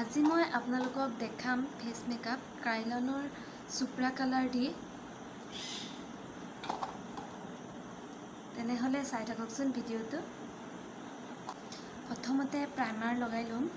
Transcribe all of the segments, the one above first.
আজি মই আপোনালোকক দেখাম ফেস মেকআপ ক্ৰাইলনৰ সুপ্ৰা কালাৰ দি। তেনেহলে চাই থাককচোন ভিডিওটো। প্ৰথমতে প্ৰাইমাৰ লগাই লম।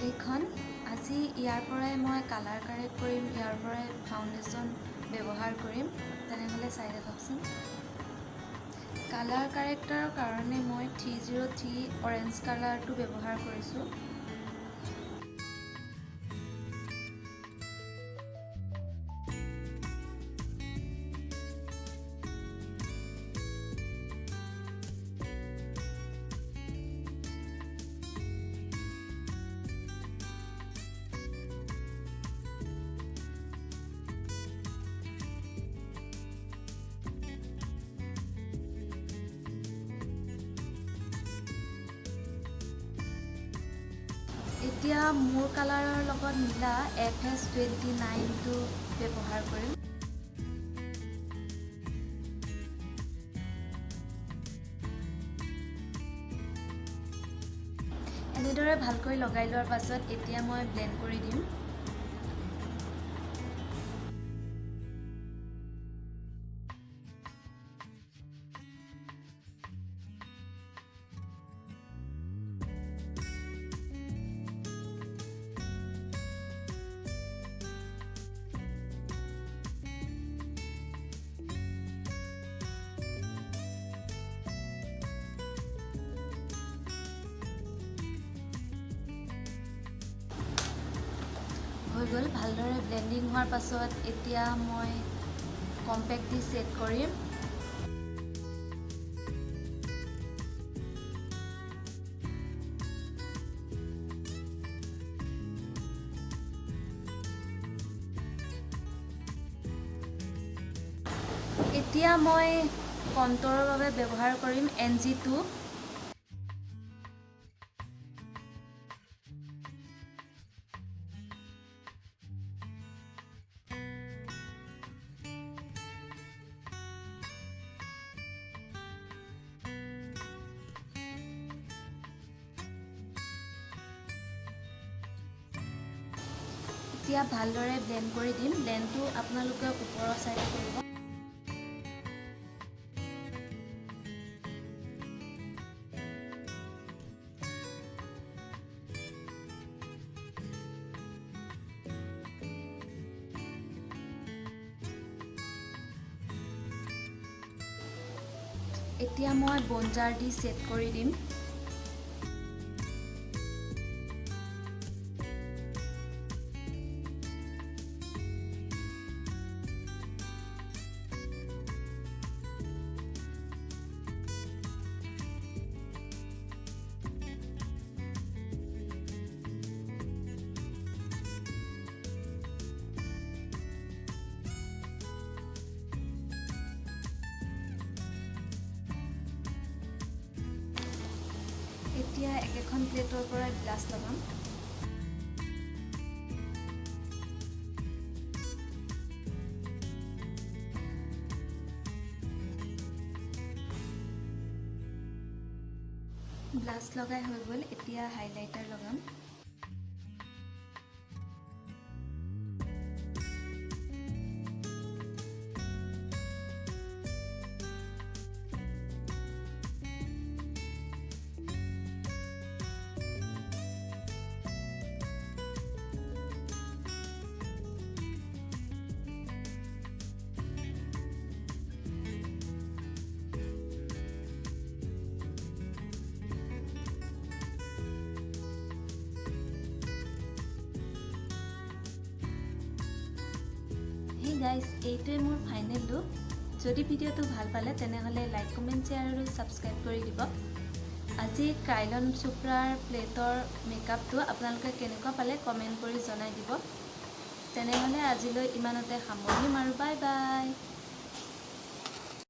এইখন আজি ইয়াৰ পৰাই মই কালাৰ কাৰেক্ট কৰিম, ইয়াৰ পৰাই ফাউণ্ডেশ্যন ব্যৱহাৰ কৰিম। তেনেহলে চাই থাককচোন। কালাৰ কাৰেক্টৰ কাৰণে মই 303 অৰেঞ্জ কালাৰটো ব্যৱহাৰ কৰিছোঁ। এতিয়া মোৰ কালাৰৰ লগত মিলা FS29টো ব্যৱহাৰ কৰিম। এনেদৰে ভালকৈ লগাই লোৱাৰ পাছত এতিয়া মই ব্লেন্ড কৰি দিম। হৈ গ'ল। ভালদৰে ব্লেন্ডিং হোৱাৰ পাছত এতিয়া মই কম্পেক্ট দি সেট কৰিম। এতিয়া মই কণ্টৰৰ বাবে ব্যৱহাৰ কৰিম NG2। এতিয়া ভালদৰে ব্লেন্ড কৰি দিম। ব্লেন্ডটো আপোনালোকে ওপৰৰ চাইডে কৰিব। এতিয়া মই বনজাৰ দি সেট কৰি দিম। এতিয়া একেখন প্লেটৰ পৰা গ্লাছ লগাম। ব্লাছ লগাই হৈ গ'ল। এতিয়া হাইলাইটাৰ লগাম। গাইজ, এইটোৱে মোৰ ফাইনেল লুক। যদি ভিডিওটো ভাল পালে তেনেহলে লাইক, কমেন্ট, শ্বেয়াৰ আৰু সাবস্ক্ৰাইব কৰি দিব। আজি ক্ৰাইলন সুপ্ৰাৰ প্লেটৰ মেকআপটো আপোনালোকে কেনেকুৱা পালে কমেন্ট কৰি জনাই দিব। তেনেহ'লে আজিলৈ ইমানতে সামৰণি মাৰোঁ। Bye bye.